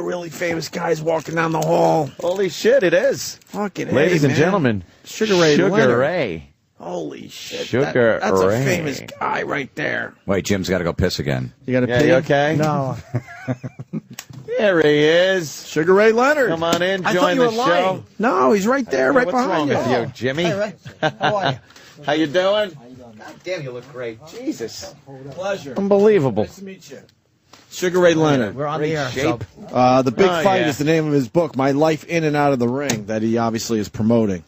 a really famous guy's walking down the hall. Holy shit, it is. Fucking Ladies and man. gentlemen, Sugar Ray Leonard. Ray. Holy shit. Sugar That's Ray. a famous guy right there. Wait, Jim's got to go piss again. You got to Yeah, pee? you okay? No. There he is. Sugar Ray Leonard. Come on in, I thought join you the were lying. show. No, he's right there, right What's wrong behind you. with you, Jimmy? Hey, Ray. How are you? How you doing? God damn, you look great. Jesus. Pleasure. Unbelievable. Nice to meet you. Sugar Ray Leonard. We're on Great the air. shape. So. The Big Oh, Fight yeah. is the name of his book, My Life In and Out of the Ring, that he obviously is promoting.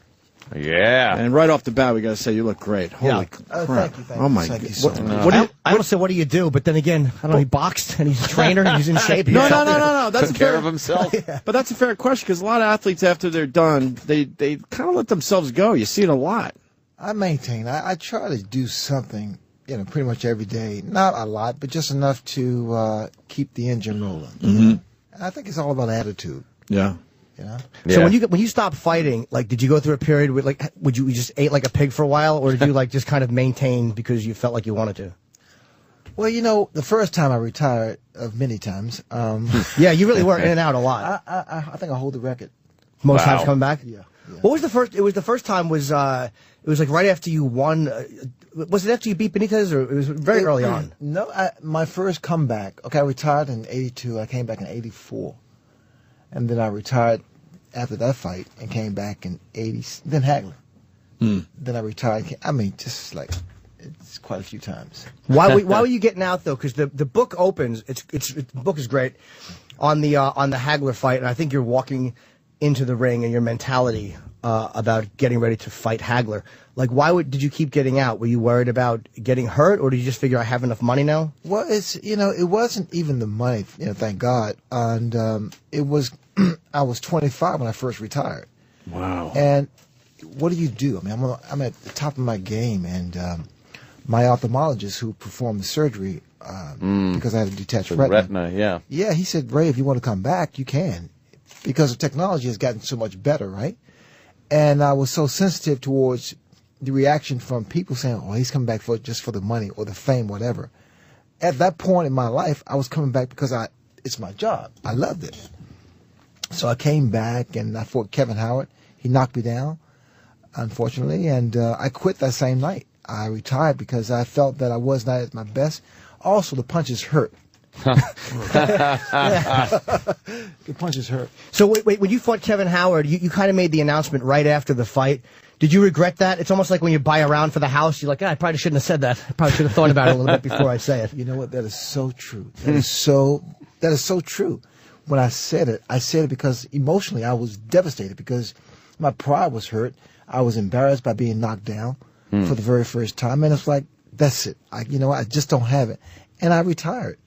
Yeah. And right off the bat, we got to say you look great. Holy crap. Thank you. Oh, my Thank God. you so What- much. what do you- I almost said, what do you do? But then again, I don't know, he boxed, and he's a trainer, and he's in shape. No. That's Took a care fair, of himself. but that's a fair question because a lot of athletes, after they're done, they kind of let themselves go. You see it a lot. I maintain. I try to do something, pretty much every day. Not a lot, but just enough to keep the engine rolling. Mm-hmm. I think it's all about attitude. Yeah. So when you stopped fighting, like, did you go through a period where, like, would you just ate like a pig for a while, or did you like just kind of maintain because you felt like you wanted to? Well, the first time I retired, of many times, Yeah, you really were in and out a lot. I think I hold the record. Most Wow. times coming back. Yeah. What was the first? It was the first time was it was like right after you won. Was it after you beat Benitez, or it was very early on? No, my first comeback. Okay, I retired in '82. I came back in '84, and then I retired after that fight and came back in '80. Then Hagler. Then I retired. I mean, just like it's quite a few times. Why were you getting out though? Because the book opens. The book is great on the Hagler fight, and I think you're walking into the ring and your mentality about getting ready to fight Hagler. Like, did you keep getting out? Were you worried about getting hurt, or did you just figure I have enough money now? Well, it wasn't even the money, thank God. And it was, I was 25 when I first retired. Wow. And what do you do? I mean, I'm at the top of my game, and my ophthalmologist who performed the surgery because I had a detached retina. Yeah, he said, Ray, if you want to come back, you can, because the technology has gotten so much better, right? And I was so sensitive towards the reaction from people saying, oh, he's coming back just for the money or the fame, whatever. At that point in my life, I was coming back because it's my job. I loved it. So I came back and I fought Kevin Howard. He knocked me down, unfortunately, and I quit that same night. I retired because I felt that I was not at my best. Also, the punches hurt. The punches hurt. So wait, when you fought Kevin Howard, you kind of made the announcement right after the fight. Did you regret that? It's almost like when you buy a round for the house, you're like, I probably shouldn't have said that. I probably should have thought about it a little bit before I say it. You know what? That is so true. That is so true. When I said it because emotionally I was devastated because my pride was hurt. I was embarrassed by being knocked down for the very first time, and it's like, that's it. I just don't have it, and I retired.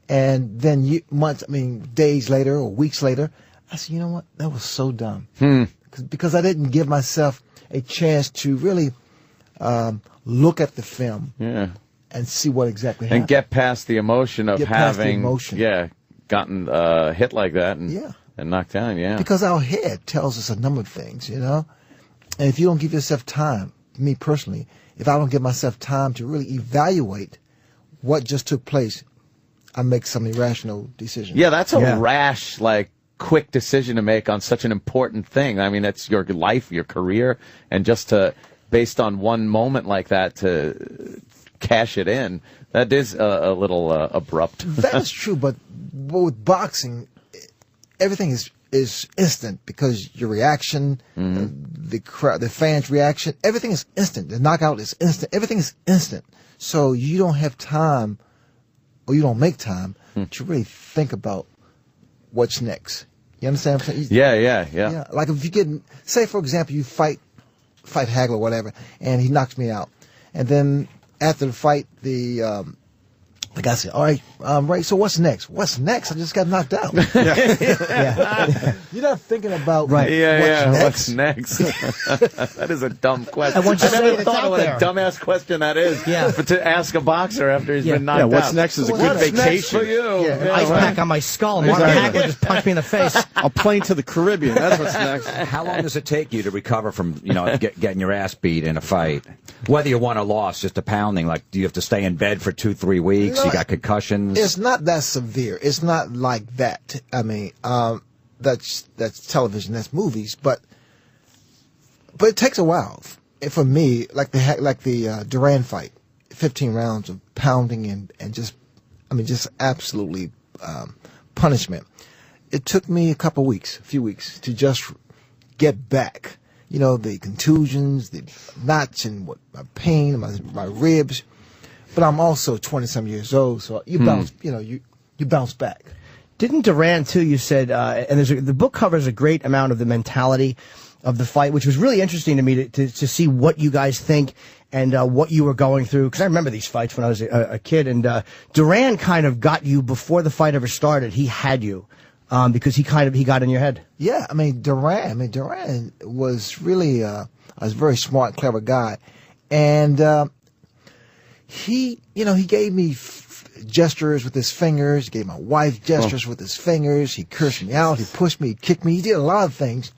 And then days later or weeks later, I said, you know what? That was so dumb. Because I didn't give myself a chance to really look at the film and see what exactly happened. And get past the emotion of having gotten hit like that and knocked down, Because our head tells us a number of things, And if you don't give yourself time, me personally, if I don't give myself time to really evaluate what just took place, I make some irrational decisions. Yeah, that's a rash, quick decision to make on such an important thing. I mean, that's your life, your career, and just based on one moment like that, to cash it in, that is a little abrupt. That is true, but with boxing, everything is instant because your reaction, the crowd, the fans' reaction, everything is instant. The knockout is instant. Everything is instant. So you don't have time, or you don't make time to really think about what's next. You understand what I'm saying? Yeah. Like if you get, say for example, you fight Hagler or whatever, and he knocks me out, and then after the fight, the guy said, "All right, Ray, so what's next? What's next? I just got knocked out." You're not thinking about what's next? That is a dumb question. And once you I say never it, thought it's of what out a dumbass question that is. But to ask a boxer after he's been knocked out. What's next is a good What's next vacation. for you? Ice pack on my skull. Mark Hagler just punched me in the face. A plane to the Caribbean. That's what's next. How long does it take you to recover from, getting your ass beat in a fight? Whether you won or lost, just a pounding. Like, do you have to stay in bed for 2-3 weeks? You got concussions. It's not that severe. It's not like that. I mean, that's television, that's movies, but it takes a while. And for me, like the Duran fight, 15 rounds of pounding and just absolutely punishment. It took me a few weeks to just get back. You know, the contusions, the knots, and my pain, my ribs. But I'm also 20-some years old, so you bounce. You know, you bounce back. Didn't Duran too? You said, and the book covers a great amount of the mentality of the fight, which was really interesting to me to see what you guys think and what you were going through. Because I remember these fights when I was a kid, and Duran kind of got you before the fight ever started. He had you. Because he got in your head. Yeah, I mean Duran was really a very smart, clever guy, and he gave me gestures with his fingers. He gave my wife gestures with his fingers. He cursed me out. He pushed me. He kicked me. He did a lot of things,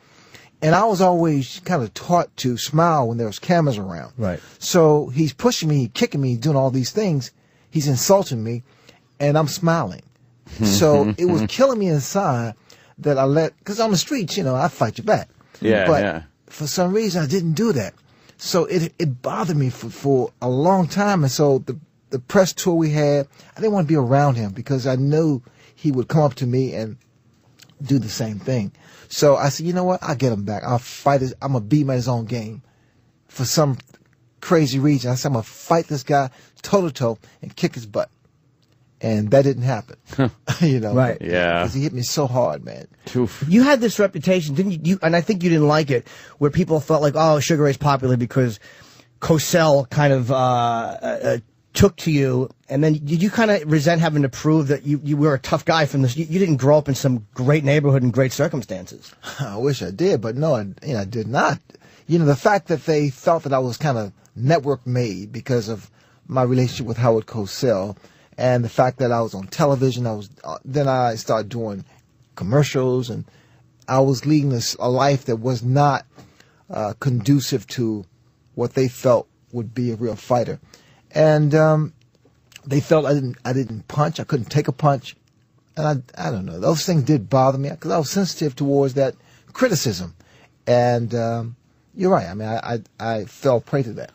and I was always kind of taught to smile when there was cameras around. Right. So he's pushing me, kicking me, doing all these things. He's insulting me, and I'm smiling. So it was killing me inside that because on the streets, I fight you back. Yeah, but for some reason, I didn't do that. So it bothered me for a long time. And so the press tour we had, I didn't want to be around him because I knew he would come up to me and do the same thing. So I said, you know what? I'll get him back. I'll fight I'm going to beat him at his own game. For some crazy reason, I said, I'm going to fight this guy toe-to-toe and kick his butt. And that didn't happen, Right? Yeah, because he hit me so hard, man. You had this reputation, didn't you? And I think you didn't like it, where people felt like, oh, Sugar Ray's popular because Cosell kind of took to you, and then did you kind of resent having to prove that you were a tough guy from this? You didn't grow up in some great neighborhood and great circumstances. I wish I did, but no, I did not. The fact that they felt that I was kind of network made because of my relationship with Howard Cosell. And the fact that I was on television, then I started doing commercials, and I was leading a life that was not conducive to what they felt would be a real fighter. And they felt I didn't punch, I couldn't take a punch, and I don't know. Those things did bother me because I was sensitive towards that criticism. And you're right. I mean, I fell prey to that.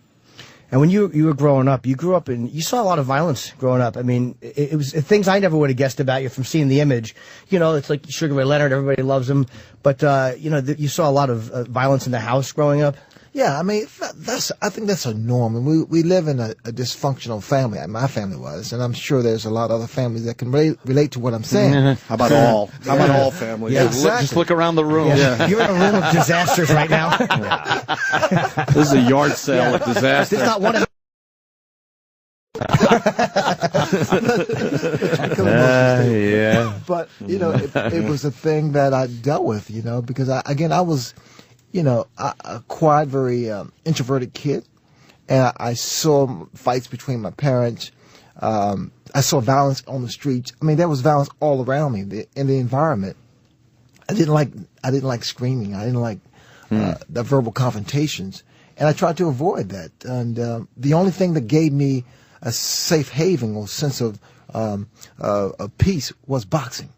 And when you were growing up, you saw a lot of violence growing up. I mean, it was things I never would have guessed about you from seeing the image. It's like Sugar Ray Leonard, everybody loves him. But, you saw a lot of violence in the house growing up. Yeah, I mean, I think that's a norm. And we live in a dysfunctional family. My family was, and I'm sure there's a lot of other families that can relate to what I'm saying. How about all? How about all families? Yeah, exactly. Just look around the room. Yeah. You're in a room of disasters right now. This is a yard sale of disaster. This is not one of yeah. But, it was a thing that I dealt with, because I was, a quiet, very introverted kid. And I saw fights between my parents. I saw violence on the streets. I mean, there was violence all around me in the environment. I didn't like screaming. I didn't like the verbal confrontations. And I tried to avoid that. And the only thing that gave me a safe haven or sense of peace was boxing.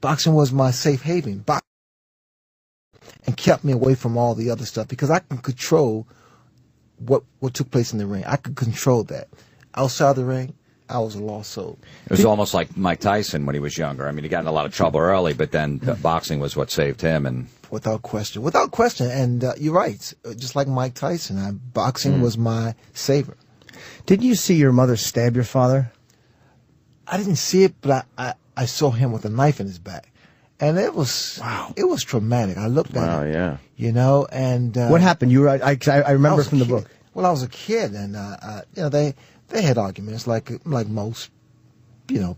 Boxing was my safe haven. And kept me away from all the other stuff because I can control what took place in the ring. I could control that. Outside the ring, I was a lost soul. It was almost like Mike Tyson when he was younger. I mean, he got in a lot of trouble early, but then boxing was what saved him. And without question. And you're right. Just like Mike Tyson, boxing was my savior. Didn't you see your mother stab your father? I didn't see it, but I saw him with a knife in his back. And it was It was traumatic. I looked at it, and what happened? You were I remember from the book. Well, I was a kid, and they had arguments like most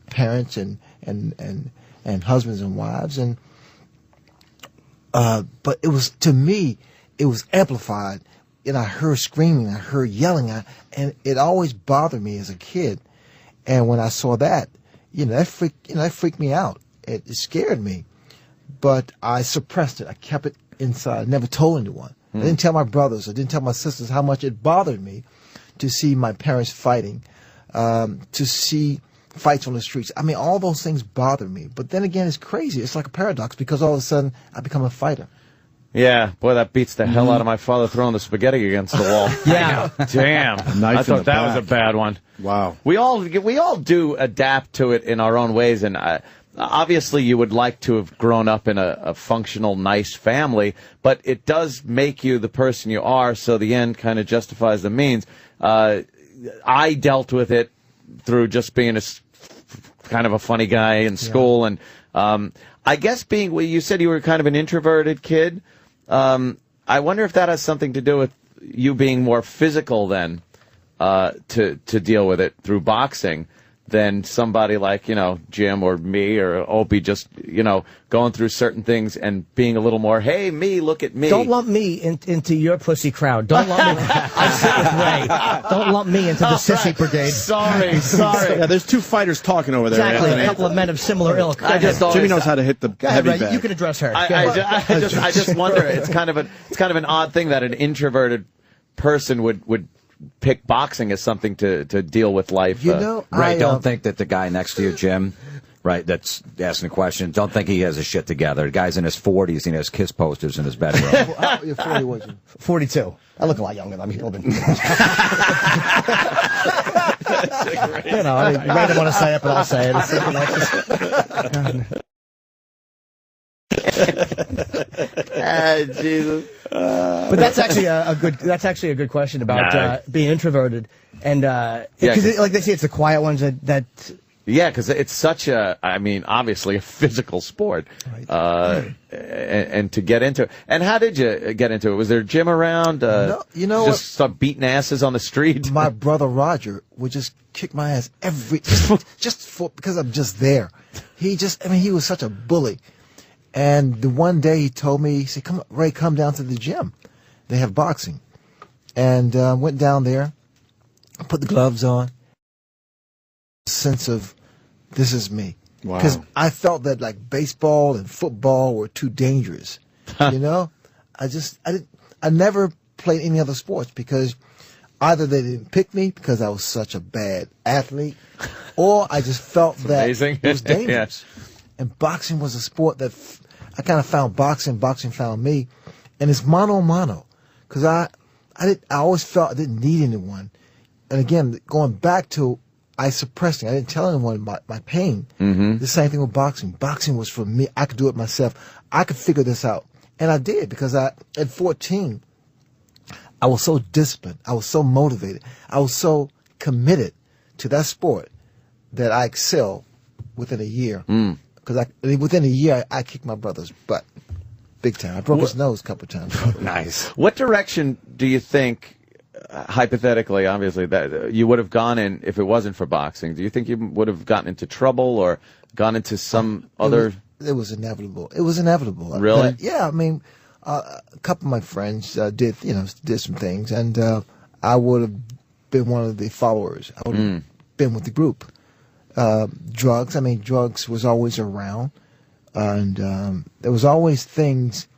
parents and husbands and wives, and but it was, to me, it was amplified. And I heard screaming, I heard yelling, and it always bothered me as a kid. And when I saw that, that freaked me out. It scared me. But I suppressed it. I kept it inside. I never told anyone. I didn't tell my brothers. I didn't tell my sisters how much it bothered me to see my parents fighting, to see fights on the streets. I mean, all those things bother me. But then again, it's crazy. It's like a paradox because all of a sudden I become a fighter. Yeah, boy, that beats the hell out of my father throwing the spaghetti against the wall. Yeah. Damn. I thought that was a bad one. Wow. We all do adapt to it in our own ways, and obviously you would like to have grown up in a functional, nice family, but it does make you the person you are, so the end kind of justifies the means. I dealt with it through just being kind of a funny guy in school, and I guess you said you were kind of an introverted kid. I wonder if that has something to do with you being more physical then to deal with it through boxing than somebody like, Jim or me or Opie just, going through certain things and being a little more, hey, me, look at me. Don't lump me into your pussy crowd. Don't lump me. I sit with Ray. Don't lump me into the sissy brigade. Sorry. Yeah, there's two fighters talking over there. Exactly, Anthony. a couple of men of similar ilk. Jimmy knows how to hit the heavy Ray, bag. you can address her. I just wonder. It's kind of an odd thing that an introverted person would pick boxing as something to deal with life. Ray, don't think that the guy next to you, Jim, right, that's asking a question, don't think he has his shit together. The guy's in his 40s and he has kiss posters in his bedroom. You're 40, was you? 42. I look a lot younger than I'm Ray didn't want to say it, but I'll say it. Jesus. But that's actually a good question about being introverted, and because like they say, it's the quiet ones that. Yeah, because it's such obviously a physical sport, Right. and to get into it. And how did you get into it? Was there a gym around? No, you know just start beating asses on the street. My brother Roger would just kick my ass because I'm just there. He was such a bully. And the one day he told me, he said, Ray, come down to the gym. They have boxing. And went down there, put the gloves on. Sense of, this is me. Wow. Because I felt that like baseball and football were too dangerous. I never played any other sports because either they didn't pick me because I was such a bad athlete, or I just felt that it was dangerous. Yeah. And boxing was a sport that I kind of found boxing found me, and it's mano a mano, because I always felt I didn't need anyone, and again going back to I suppressed it. I didn't tell anyone about my pain. Mm-hmm. The same thing with boxing. Boxing was for me. I could do it myself. I could figure this out, and I did because at 14, I was so disciplined. I was so motivated. I was so committed to that sport that I excelled within a year. Because within a year, I kicked my brother's butt big time. I broke his nose a couple of times. Nice. What direction do you think, hypothetically, obviously, that you would have gone in if it wasn't for boxing? Do you think you would have gotten into trouble or gone into some other? It was inevitable. It was inevitable. Really? Yeah. I mean, a couple of my friends did some things, and I would have been one of the followers. I would have been with the group. Drugs. I mean, drugs was always around, and there was always things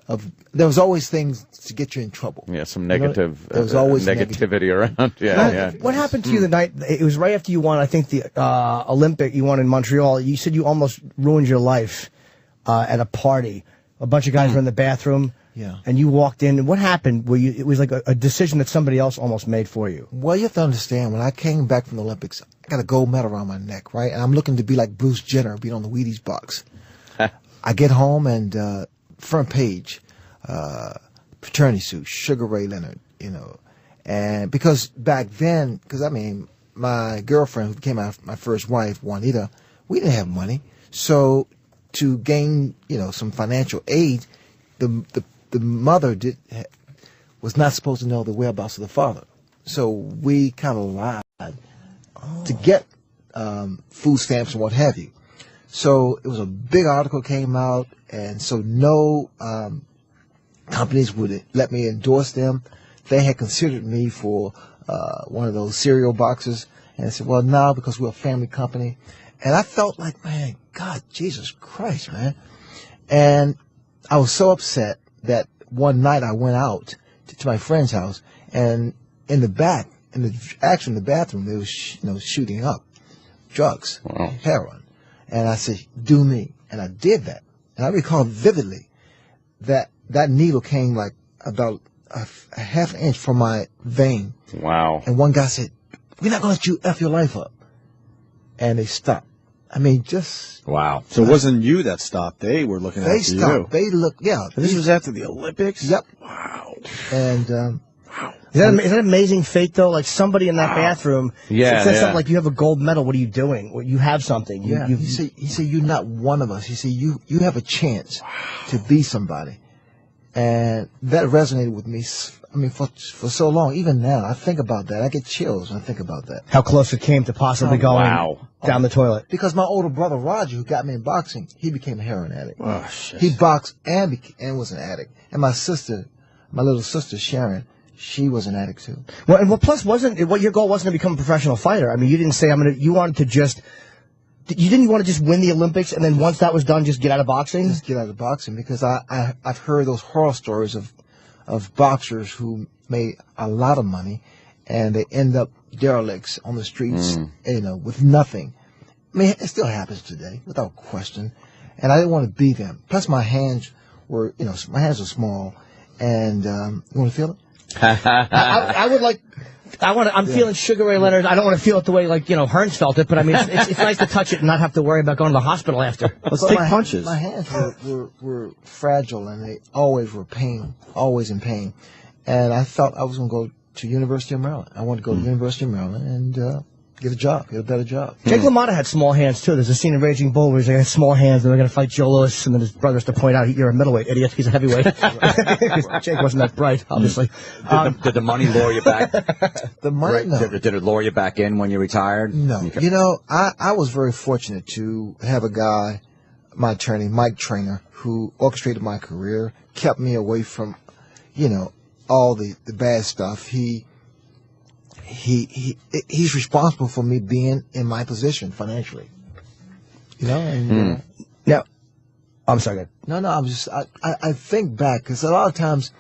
to get you in trouble. Yeah, some negative. There was always negativity around. Yeah. What happened to you the night? It was right after you won. I think the Olympic you won in Montreal. You said you almost ruined your life at a party. A bunch of guys were in the bathroom. Yeah. And you walked in. And what happened? It was like a decision that somebody else almost made for you. Well, you have to understand, when I came back from the Olympics, I got a gold medal around my neck, right? And I'm looking to be like Bruce Jenner, being on the Wheaties box. I get home and front page, fraternity suit, Sugar Ray Leonard, And because back then, my girlfriend, who became my first wife, Juanita, we didn't have money. So to gain, some financial aid, the mother was not supposed to know the whereabouts of the father. So we kind of lied to get food stamps and what have you. So it was a big article came out, and so no companies would let me endorse them. They had considered me for one of those cereal boxes, and I said, well, no, because we're a family company. And I felt like, man, God, Jesus Christ, man. And I was so upset that one night I went out to my friend's house, and in the bathroom, they was shooting up. drugs, heroin. And I said, do me. And I did that. And I recall vividly that needle came like about a half inch from my vein. Wow. And one guy said, we're not going to let you F your life up. And they stopped. I mean, just... Wow. So it wasn't you that stopped. They were looking after you. They stopped. They looked, yeah. This was after the Olympics? Yep. Wow. And... wow. Is that amazing fate, though? Like, somebody in that bathroom says something like, you have a gold medal, what are you doing? Well, you have something. He said, you're not one of us. He said, you have a chance to be somebody. And that resonated with me, I mean, for so long. Even now, I think about that. I get chills when I think about that. How close it came to possibly going down the toilet. Because my older brother, Roger, who got me in boxing, he became a heroin addict. Oh, shit. He boxed and was an addict. And my little sister, Sharon, she was an addict too. Well, and plus, what your goal wasn't to become a professional fighter. I mean, you didn't say you wanted to just. You didn't want to just win the Olympics and then once that was done, just get out of boxing? Just get out of boxing because I've heard those horror stories of boxers who made a lot of money and they end up derelicts on the streets, with nothing. I mean, it still happens today, without question. And I didn't want to be them. Plus, my hands were small. And you want to feel it? I'm feeling Sugar Ray Leonard. I don't want to feel it the way Hearns felt it, but I mean it's nice to touch it and not have to worry about going to the hospital after. Let's take punches. My hands were fragile and they always were always in pain. And I thought I was going to go to University of Maryland. I wanted to go to University of Maryland and get a better job. Jake LaMotta had small hands too. There's a scene in Raging Bull where he has small hands and they're going to fight Joe Louis, and then his brother has to point out, you're a middleweight, idiot. He's a heavyweight. Jake wasn't that bright, obviously. Did the money lure you back? The money, no. Did it lure you back in when you retired? No. Okay. I was very fortunate to have a guy, my attorney, Mike Trainer, who orchestrated my career, kept me away from, all the bad stuff. He's responsible for me being in my position financially. Now, I'm sorry. No, I think back because a lot of times,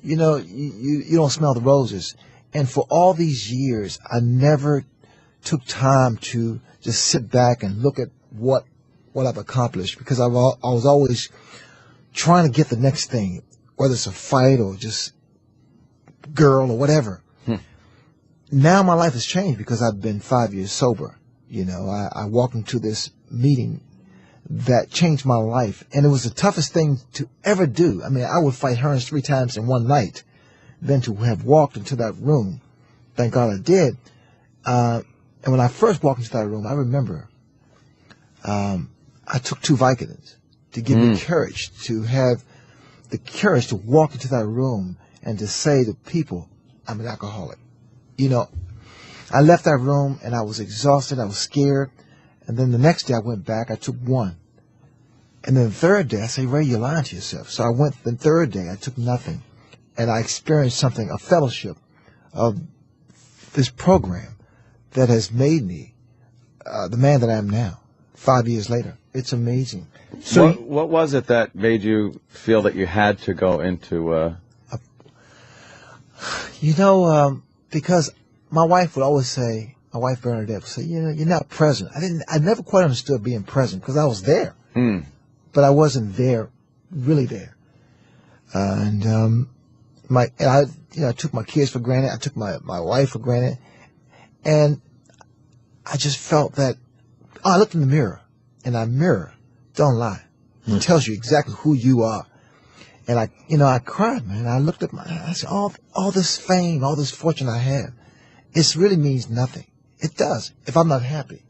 you don't smell the roses. And for all these years, I never took time to just sit back and look at what I've accomplished because I was always trying to get the next thing, whether it's a fight or just girl or whatever. Now my life has changed because I've been 5 years sober. I walked into this meeting that changed my life, and it was the toughest thing to ever do. I mean, I would fight Hearns 3 times in one night. Then to have walked into that room, thank God I did. And when I first walked into that room, I remember I took 2 Vicodins to give me courage, to have the courage to walk into that room and to say to people, I'm an alcoholic. I left that room and I was exhausted. I was scared. And then the next day I went back. I took 1. And then the third day I said, Ray, you're lying to yourself. So I went the third day. I took nothing. And I experienced something, a fellowship of this program that has made me the man that I am now, 5 years later. It's amazing. So what was it that made you feel that you had to go into... because my wife would always say, my wife Bernadette would say, you're not present. I never quite understood being present because I was there, but I wasn't there, really there. I took my kids for granted. I took my wife for granted, and I just felt that. I looked in the mirror, and that mirror don't lie. It tells you exactly who you are. And I cried, man. I looked at I said, all this fame, all this fortune I have, it really means nothing. It does, if I'm not happy.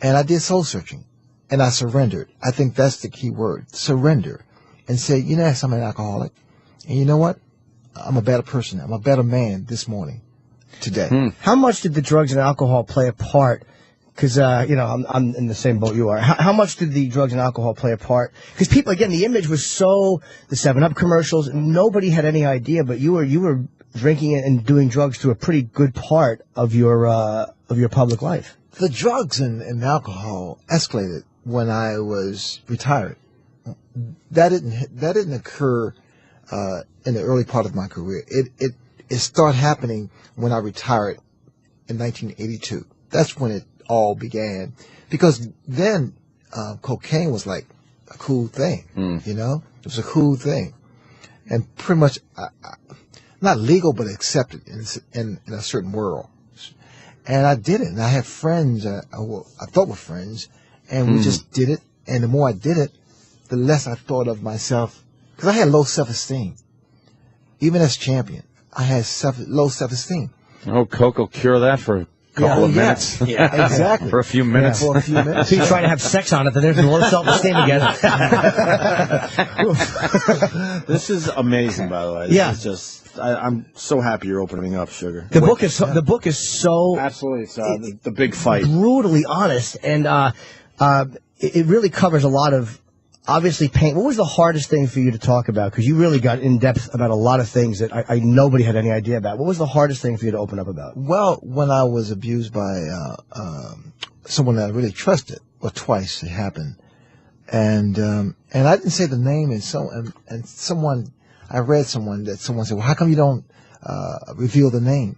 And I did soul searching, and I surrendered. I think that's the key word, surrender. And say, yes, I'm an alcoholic. And you know what? I'm a better person. I'm a better man this morning, today. How much did the drugs and alcohol play a part? Because, I'm in the same boat you are. How much did the drugs and alcohol play a part? Because people, again, the image was the 7-Up commercials, nobody had any idea, but you were drinking and doing drugs to a pretty good part of your public life. The drugs and alcohol escalated when I was retired. That didn't occur in the early part of my career. It started happening when I retired in 1982. That's when it all began. Because then cocaine was like a cool thing, you know? It was a cool thing. And pretty much, not legal, but accepted in a certain world. And I did it. And I had friends, I thought were friends, and we just did it. And the more I did it, the less I thought of myself. Because I had low self-esteem. Even as champion, I had low self-esteem. Oh, Coke will cure that for a couple of minutes. Yeah, exactly. For a few minutes. For a few minutes. So you try to have sex on it, then there's low self-esteem again. This is amazing, by the way. This is just, I'm so happy you're opening up, Sugar. The book is so absolutely. It's the big fight, brutally honest, and it really covers a lot of obviously pain. What was the hardest thing for you to talk about? Because you really got in depth about a lot of things that I nobody had any idea about. What was the hardest thing for you to open up about? Well, when I was abused by someone that I really trusted, or twice it happened, and I didn't say the name, and someone I read that someone said, well, how come you don't reveal the name?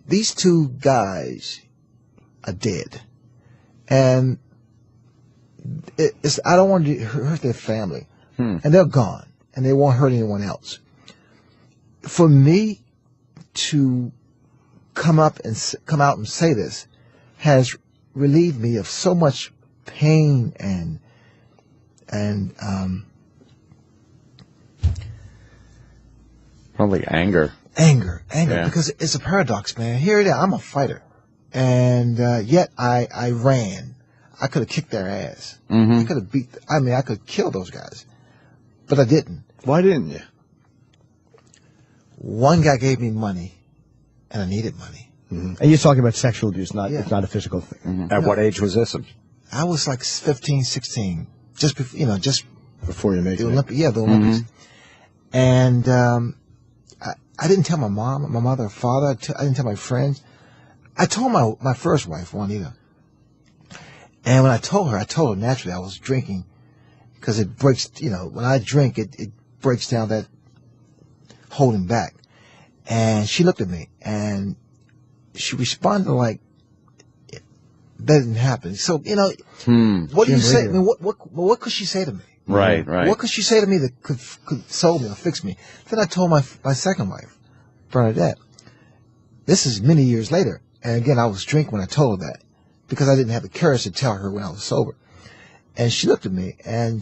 These two guys are dead, and I don't want to hurt their family, and they're gone, and they won't hurt anyone else. For me to come out and say this has relieved me of so much pain and probably anger. Anger, because it's a paradox, man. Here it is. I'm a fighter, and yet I ran. I could have kicked their ass. I could have I could kill those guys. But I didn't. Why didn't you? One guy gave me money, and I needed money. And you're talking about sexual abuse, it's not a physical thing. At what age was this? I was like 15, 16. Just before, just before you made the Olympics. Yeah, the Olympics. And I didn't tell my mom, my mother, father. I didn't tell my friends. I told my first wife, Juanita. And when I told her naturally I was drinking, because it breaks, when I drink, it breaks down that holding back. And she looked at me, and she responded like, that didn't happen. So, what do you say? I mean, what could she say to me? Right. What could she say to me that could solve me or fix me? Then I told my second wife, Bernadette. This is many years later. And again, I was drinking when I told her that, because I didn't have the courage to tell her when I was sober. And she looked at me, and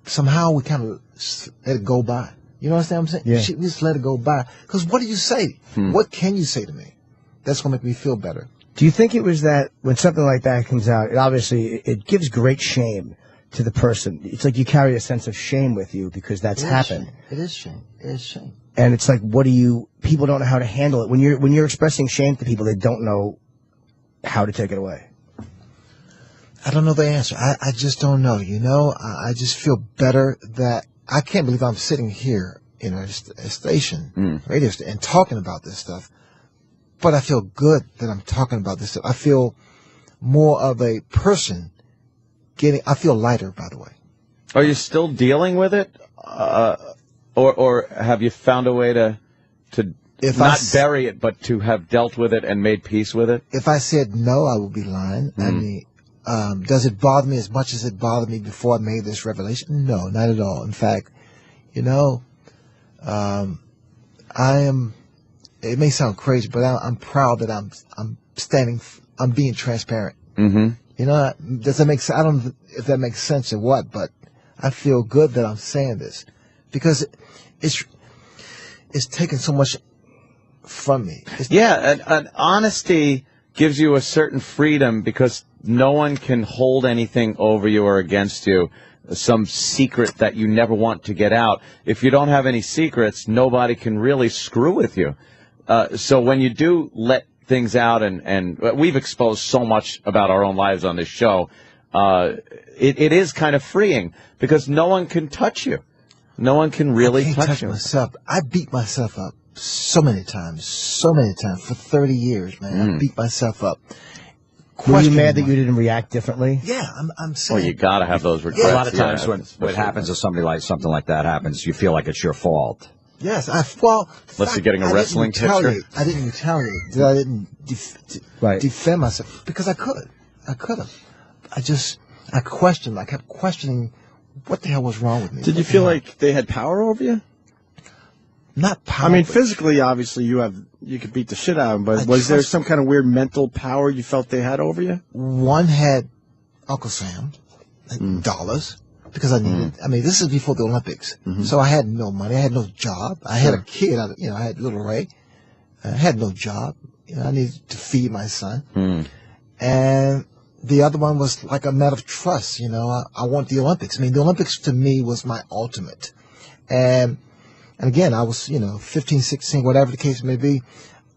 somehow we kind of let it go by. You know what I'm saying? Yeah. We just let it go by. Because what do you say? What can you say to me that's going to make me feel better? Do you think it was that when something like that comes out, it gives great shame to the person? It's like you carry a sense of shame with you because that's happened. It is shame. It is shame. And it's like, people don't know how to handle it. When you're expressing shame to people, they don't know how to take it away. I don't know the answer. I just don't know. I just feel better that I can't believe I'm sitting here in a station, radio station, and talking about this stuff. But I feel good that I'm talking about this stuff. I feel more of a person I feel lighter, by the way. Are you still dealing with it? Or have you found a way to not bury it, but to have dealt with it and made peace with it? If I said no, I would be lying. I mean, does it bother me as much as it bothered me before I made this revelation? No, not at all. In fact, it may sound crazy, but I'm proud that I'm being transparent. Does that make sense? I don't know if that makes sense or what, but I feel good that I'm saying this because it's taken so much from me. And honesty gives you a certain freedom because no one can hold anything over you or against you, some secret that you never want to get out. If you don't have any secrets, nobody can really screw with you. So when you do let things out, and we've exposed so much about our own lives on this show, it is kind of freeing because no one can touch you. No one can really touch you. Myself. I beat myself up so many times for 30 years, man. I beat myself up. Were you mad that you didn't react differently? Yeah, I'm saying. Well, you got to have those regrets. A lot of times when what happens to something like that happens, you feel like it's your fault. Yes, unless you're getting a wrestling picture. I didn't retaliate. I didn't defend myself because I could. I could have. I kept questioning what the hell was wrong with me. Did you feel like they had power over you? Not power. I mean, physically, obviously, you could beat the shit out of them, but was there some kind of weird mental power you felt they had over you? One had Uncle Sam, dollars, because I needed. I mean, this is before the Olympics, so I had no money. I had no job. I had a kid. I had little Ray. I had no job. I needed to feed my son, and the other one was like a matter of trust. I want the Olympics. I mean, the Olympics to me was my ultimate, and again, I was, 15, 16, whatever the case may be.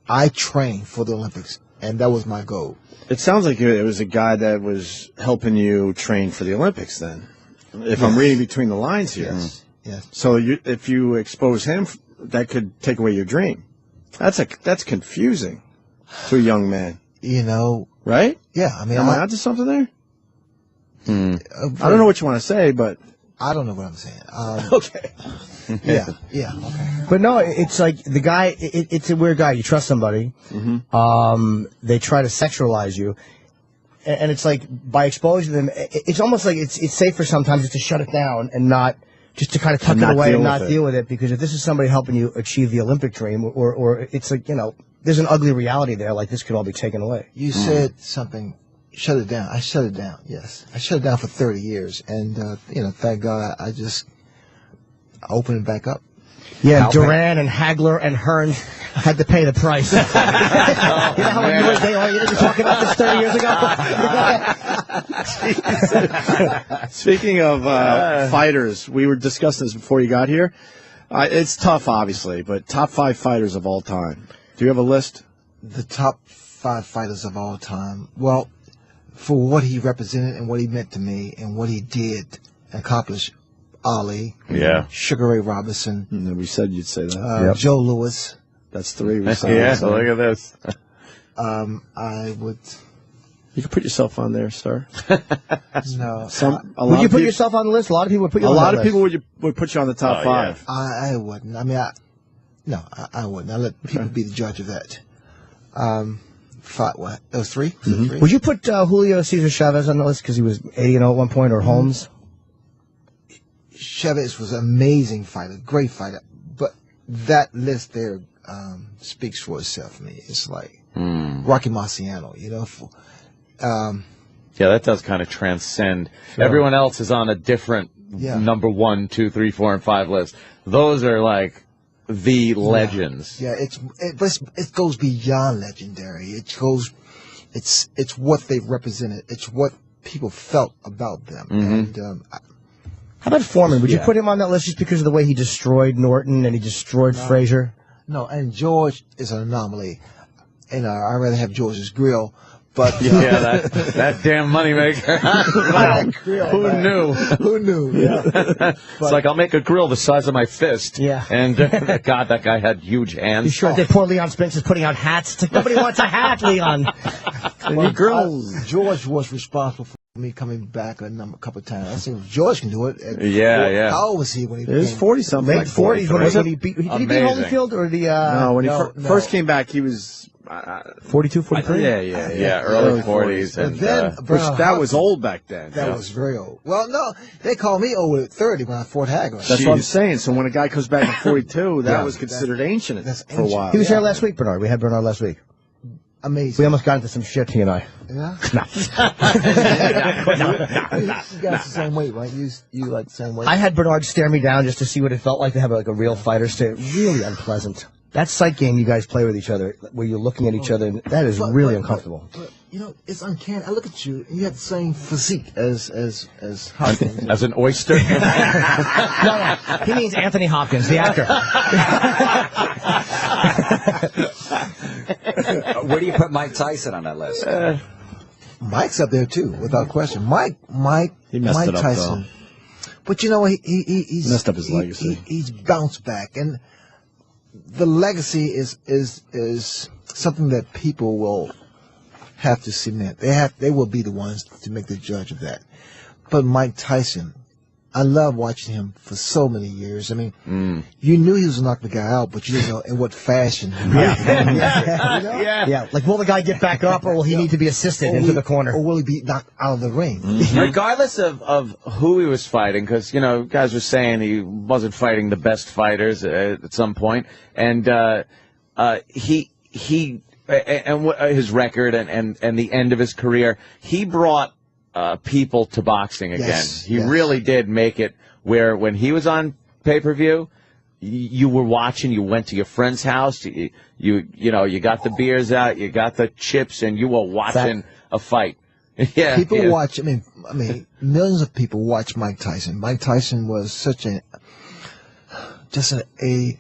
I trained for the Olympics, and that was my goal. It sounds like it was a guy that was helping you train for the Olympics then, if I'm reading between the lines here. Yes. So if you expose him, that could take away your dream. That's confusing to a young man. Right? Yeah. I mean, am I onto something there? I don't know what you want to say, but I don't know what I'm saying. Okay. Yeah. Okay. But no, it's like the guy. It's a weird guy. You trust somebody. They try to sexualize you, and it's like by exposing them, it's almost like it's safer sometimes just to shut it down and not just to kind of tuck it away and not deal with it. Because if this is somebody helping you achieve the Olympic dream, or it's like there's an ugly reality there. Like this could all be taken away. You said something. Shut it down. I shut it down. Yes, I shut it down for 30 years, and thank God I opened it back up. Yeah, Duran and Hagler and Hearns had to pay the price. You know how annoyed they are? You didn't talk about this 30 years ago? Speaking of fighters, we were discussing this before you got here. It's tough, obviously, but top 5 fighters of all time. Do you have a list? The top 5 fighters of all time. Well, for what he represented and what he meant to me and what he did accomplish, Ali, Sugar Ray Robinson. We said you'd say that. Joe Louis. That's 3 we said. Yeah, so look at this. I would. You can put yourself on there, sir. No. Would you put yourself on the list? A lot of people would put you on the list. A lot of people would put you on the top 5. Yeah. I wouldn't. I mean, I wouldn't. I let people be the judge of that. 5, what? Those 3? Was it 3? Would you put Julio Cesar Chavez on the list because he was 80-0 at one point, or Holmes? Chavez was an amazing fighter, great fighter, but that list there speaks for itself for me. It's like Rocky Marciano, Yeah, that does kind of transcend. Sure. Everyone else is on a different number 1, 2, 3, 4, and 5 list. Those are like the legends. Yeah, it goes beyond legendary. It's what they represented. It's what people felt about them. And how about Foreman? Would you put him on that list just because of the way he destroyed Norton and he destroyed Frazier? No, and George is an anomaly. I'd rather have George's grill. But that damn moneymaker. Who knew? Yeah. It's like, I'll make a grill the size of my fist. Yeah. And God, that guy had huge hands. Sure did. Poor Leon Spinks is putting out hats. It's like, nobody wants a hat, Leon. George was responsible for me coming back a couple of times. I said, if George can do it. Yeah. How old was he when he became? He was 40-something. Late 40s. When he beat Holyfield or the... no, when he first came back, he was... 42, 43? Yeah, early 40s. And that was old back then. That was very old. Well, no, they called me old at 30 when I fought Hagler. That's what I'm saying. So when a guy comes back at 42, that was considered ancient for a while. He was here last week, Bernard. We had Bernard last week. Amazing. We almost got into some shit, he and I. Yeah? No. You guys the same weight, right? You like the same weight? I had Bernard stare me down just to see what it felt like to have a real fighter stare. Really unpleasant. That sight game you guys play with each other, where you're looking at each other, and that is really uncomfortable. But, it's uncanny. I look at you, and you have the same physique as Hopkins. As an oyster? No, he means Anthony Hopkins, the actor. Where do you put Mike Tyson on that list? Mike's up there too, without question. Mike he messed Mike it up, Tyson. Though. But he's messed up his legacy. He's bounced back, and the legacy is something that people will have to cement. They will be the ones to make the judge of that. But Mike Tyson I love watching him for so many years. I mean, you knew he was going to knock the guy out, but you didn't know in what fashion. Yeah. Like, will the guy get back up, or will he need to be assisted into the corner? Or will he be knocked out of the ring? Regardless of who he was fighting, because, guys were saying he wasn't fighting the best fighters at some point, and his record and the end of his career, he brought people to boxing again. Yes, he really did make it where when he was on pay-per-view, you were watching, you went to your friend's house, you got the beers out, you got the chips, and you were watching a fight. People watch, I mean, millions of people watch Mike Tyson. Mike Tyson was such a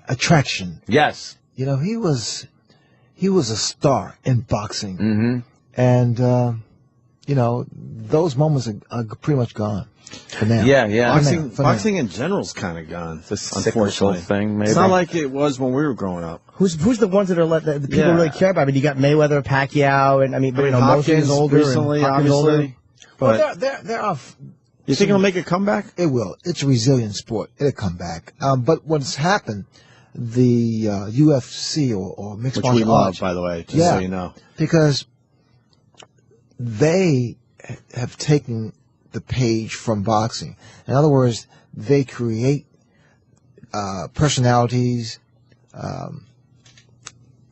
attraction. Yes. He was a star in boxing. And, those moments are pretty much gone for now. Yeah. Boxing in general is kind of gone. It's a cyclical thing, maybe. It's not like it was when we were growing up. Who's the ones that are the people really care about? I mean, you got Mayweather, Pacquiao, and Hopkins older, recently, obviously. But there are. You think it'll make a comeback? It will. It's a resilient sport. It'll come back. But what's happened, the UFC or mixed martial arts, which we love, by the way, just so you know, because they have taken the page from boxing. In other words, they create personalities,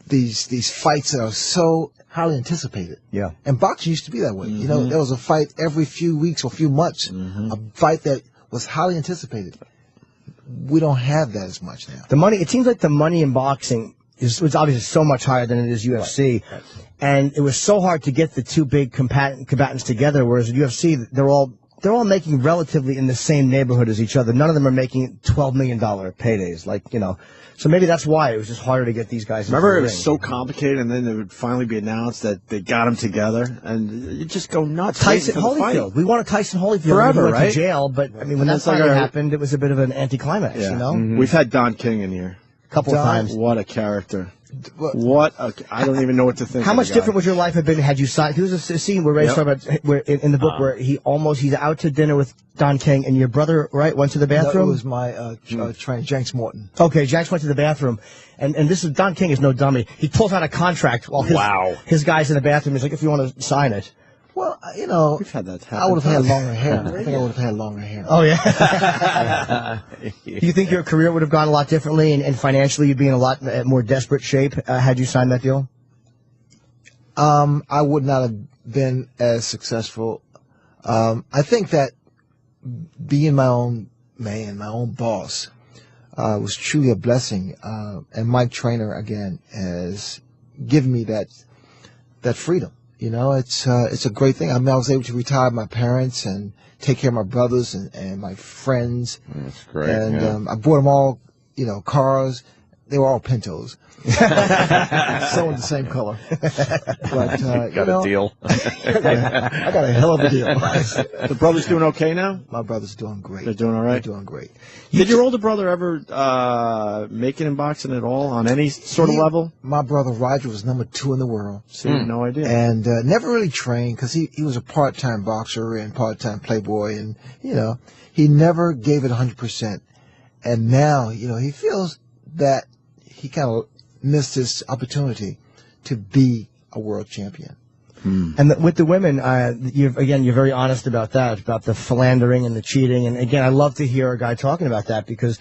these fights that are so highly anticipated. Yeah. And boxing used to be that way. There was a fight every few weeks or few months, a fight that was highly anticipated. We don't have that as much now. It seems like the money in boxing was obviously so much higher than it is UFC. Right. And it was so hard to get the two big combatants together, whereas in UFC, they're all making relatively in the same neighborhood as each other. None of them are making $12 million paydays, So maybe that's why it was just harder to get these guys. Remember, it was so complicated, and then it would finally be announced that they got them together, and you just go nuts. Tyson Holyfield. We wanted Tyson Holyfield forever, he went right? to jail, but when that finally happened, it was a bit of an anticlimax. We've had Don King in here a couple of times. What a character! I don't even know what to think. How much different would your life have been had you signed? There was a scene where Ray's talking about in the book where he's out to dinner with Don King, and your brother went to the bathroom. No, it was my trainer, Jenks Morton. Okay, Jenks went to the bathroom, and this is Don King is no dummy. He pulls out a contract while his guy's in the bathroom. He's like, if you want to sign it. Well, we've had that happen. I would have had longer hair. I think I would have had longer hair. Oh, yeah. Do you think your career would have gone a lot differently and financially you'd be in a lot more desperate shape had you signed that deal? I would not have been as successful. I think that being my own man, my own boss, was truly a blessing. And Mike Trainer, again, has given me that freedom. It's a great thing. I was able to retire my parents and take care of my brothers and my friends. That's great. And I bought them all, cars. They were all Pintos. So in the same color. But got a deal. I got a hell of a deal. The brothers doing okay now? My brother's doing great. They're doing all right? They're doing great. Did your older brother ever make it in boxing at all on any sort of level? My brother Roger was #2 in the world. See, no idea. And never really trained because he was a part-time boxer and part-time playboy. And, he never gave it 100%. And now, he feels that he kind of missed his opportunity to be a world champion. And with the women, you're very honest about that, about the philandering and the cheating. And again, I love to hear a guy talking about that because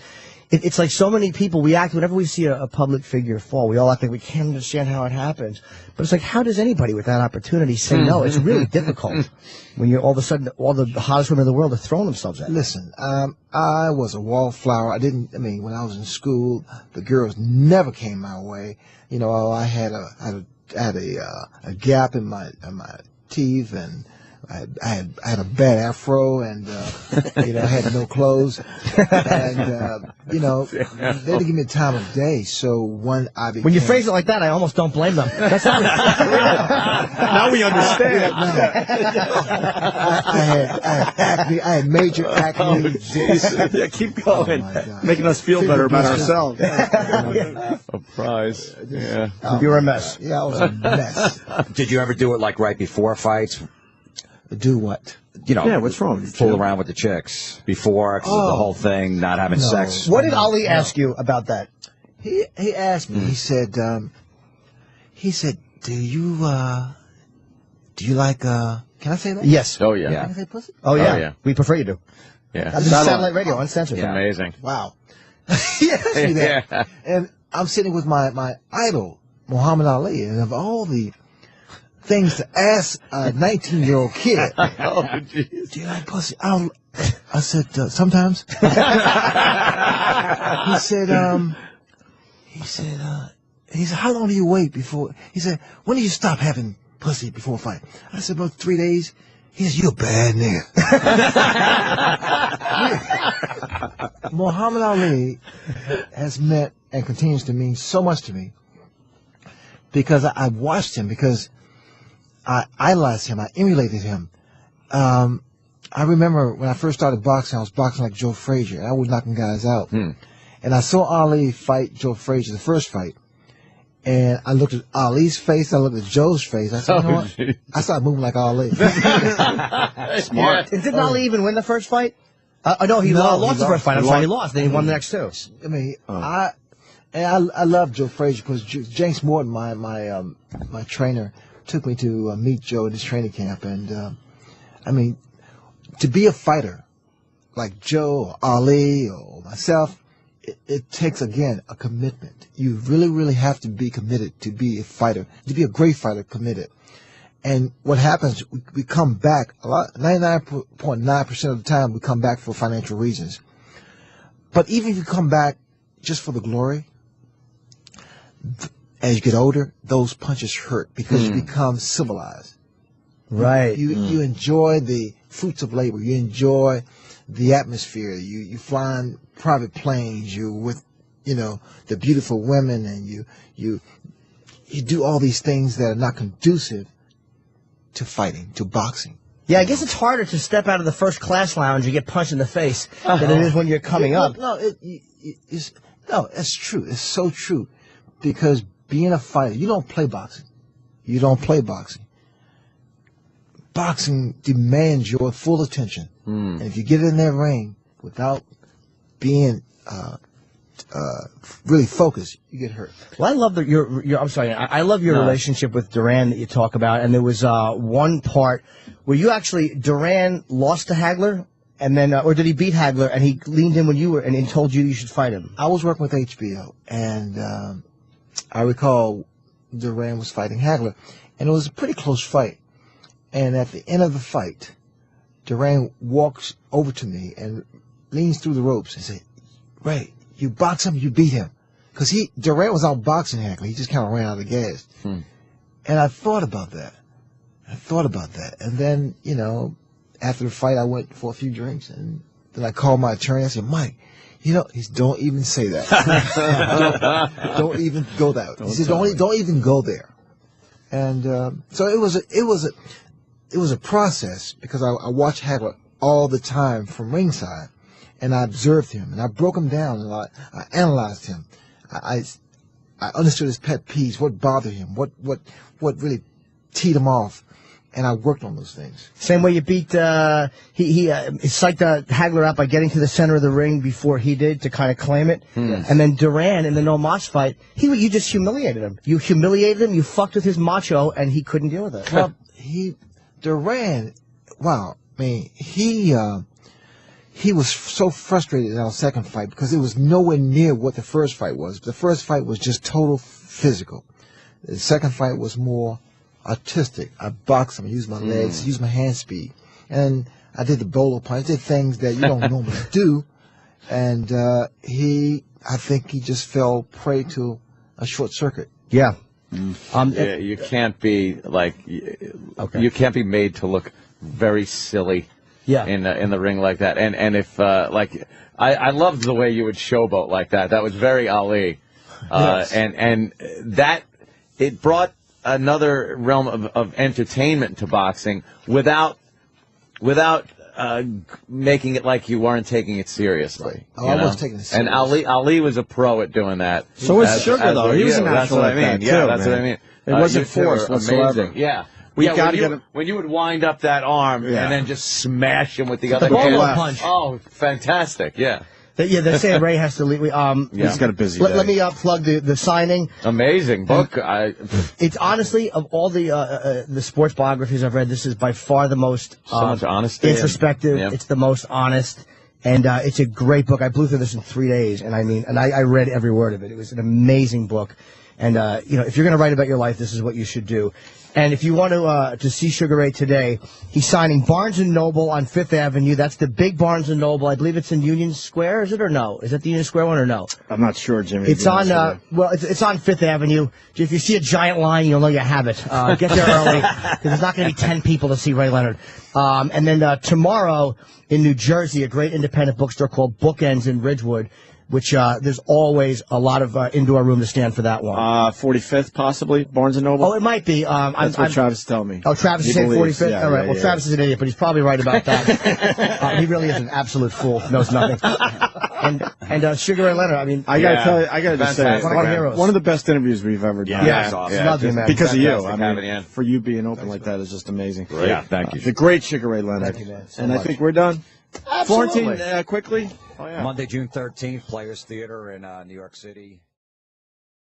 it's like so many people, whenever we see a public figure fall, we all act like we can't understand how it happens. But it's like, how does anybody with that opportunity say no? It's really difficult when you're all of a sudden, all the hottest women in the world are throwing themselves at you. Listen, I was a wallflower. When I was in school, the girls never came my way. I had a gap in my teeth, and I had a bad afro, and I had no clothes, and they didn't give me the time of day. So when you phrase it like that, I almost don't blame them. That's not now we understand. I had acne. I had major acne. Yeah, keep going, making us feel better about ourselves. A prize. Yeah, you were a mess. Yeah, I was a mess. Did you ever do it like right before fights? Do what? Yeah, what's wrong? Fool around with the chicks before the whole thing, not having sex. What did Ali ask you about that? He asked me. He said, do you like can I say that? Yes. Oh yeah. Can I say pussy? Oh yeah. Oh, yeah. We prefer you to. Yeah. That's satellite radio, uncensored. It's amazing. Wow. He asked me that. Yeah. And I'm sitting with my idol, Muhammad Ali, and of all the things to ask a 19-year-old kid, do you like pussy? I said, sometimes. He said, how long do you wait before? He said, when do you stop having pussy before a fight? I said, about 3 days. He said, you're a bad nigga. Muhammad Ali has meant and continues to mean so much to me because I watched him, because I idolized him, I emulated him. I remember when I first started boxing, I was boxing like Joe Frazier, and I was knocking guys out. And I saw Ali fight Joe Frazier, the first fight. And I looked at Ali's face, I looked at Joe's face. I said, you know what? I started moving like Ali. Smart. And didn't Ali even win the first fight? No, he lost the first fight. I'm sorry, he lost. Then he won the next two. I mean, I love Joe Frazier because James Morton, my trainer, took me to meet Joe at his training camp. And, I mean, to be a fighter like Joe or Ali or myself, it takes, again, a commitment. You really, really have to be committed to be a fighter, to be a great fighter, committed. And what happens, we come back, 99.9% of the time, we come back for financial reasons. But even if you come back just for the glory, as you get older, those punches hurt because you become civilized. Right. You enjoy the fruits of labor. You enjoy the atmosphere. You fly in private planes. You with, the beautiful women, and you do all these things that are not conducive to fighting, to boxing. Yeah, I guess it's harder to step out of the first class lounge and get punched in the face than it is when you're coming up. No, it's true. It's so true. Because being a fighter, you don't play boxing. You don't play boxing. Boxing demands your full attention. And if you get in that ring without being really focused, you get hurt. Well, I love I love your relationship with Duran that you talk about, and there was one part where you actually, Duran lost to Hagler, and then, or did he beat Hagler, and he leaned in when you were, and he told you should fight him? I was working with HBO, and I recall Duran was fighting Hagler, and it was a pretty close fight. And at the end of the fight, Duran walks over to me and leans through the ropes and said, Ray, you box him, you beat him. Because Duran was out boxing Hagler. He just kind of ran out of gas. And I thought about that. And then, after the fight, I went for a few drinks. And then I called my attorney. I said, Mike, don't even say that. don't even go that way. He said, don't even go there. And so it was a process, because I watched Hagler all the time from ringside, and I observed him, and I broke him down, and I analyzed him. I understood his pet peeves, what bothered him, what really teed him off, and I worked on those things. Same way you beat he psyched Hagler out by getting to the center of the ring before he did to kind of claim it. And then Duran in the no mas fight, you just humiliated him. You humiliated him, you fucked with his macho, and he couldn't deal with it. Well, Duran, wow, I mean, he was so frustrated in our second fight because it was nowhere near what the first fight was. The first fight was just total physical. The second fight was more artistic. I boxed him, I used my legs, used my hand speed. And I did the bolo punch, did things that you don't normally do. And I think he just fell prey to a short circuit. Yeah. You can't be you can't be made to look very silly in the ring like that. And if I loved the way you would showboat like that. That was very Ali. Yes. And that it brought another realm of entertainment to boxing without making it like you weren't taking it seriously. Oh, I was taking it seriously. And Ali was a pro at doing that. So was Sugar, though. He was a natural that's what I mean. like that, Yeah, too, that's man. what I mean. It wasn't forced whatsoever. Amazing. Yeah. We got to get him. When you would wind up that arm and then just smash him with the other bolo hand. punch. Oh, fantastic! Yeah. They're saying Ray has to leave. He's got a busy day. Let me plug the signing. Amazing book. It's honestly, of all the sports biographies I've read, this is by far the most so much honesty, introspective. It's the most honest, and it's a great book. I blew through this in 3 days, and I read every word of it. It was an amazing book, and if you're going to write about your life, this is what you should do. And if you want to see Sugar Ray today, he's signing Barnes & Noble on 5th Avenue. That's the big Barnes & Noble. I believe it's in Union Square, is it, or no? Is that the Union Square one or no? I'm not sure, Jimmy. It's on, it's on 5th Avenue. If you see a giant line, you'll know you have it. Get there early, because there's not going to be 10 people to see Ray Leonard. And then tomorrow in New Jersey, a great independent bookstore called Bookends in Ridgewood, which there's always a lot of indoor room to stand for that one. 45th, possibly, Barnes & Noble? Oh, it might be. That's what Travis is telling me. Oh, Travis is saying 45th? Yeah, all right, well, Travis is an idiot, but he's probably right about that. He really is an absolute fool, knows nothing. And Sugar Ray Leonard, I gotta tell you, I gotta just say, heroes. one of the best interviews we've ever done. Yeah, awesome. Love you, man. Because of you. For you being open like that is just amazing. Great. Yeah, thank you. The great Sugar Ray Leonard. Thank you, man. And I think we're done. Absolutely. Florentine, quickly. Monday, June 13th, Players Theater in New York City.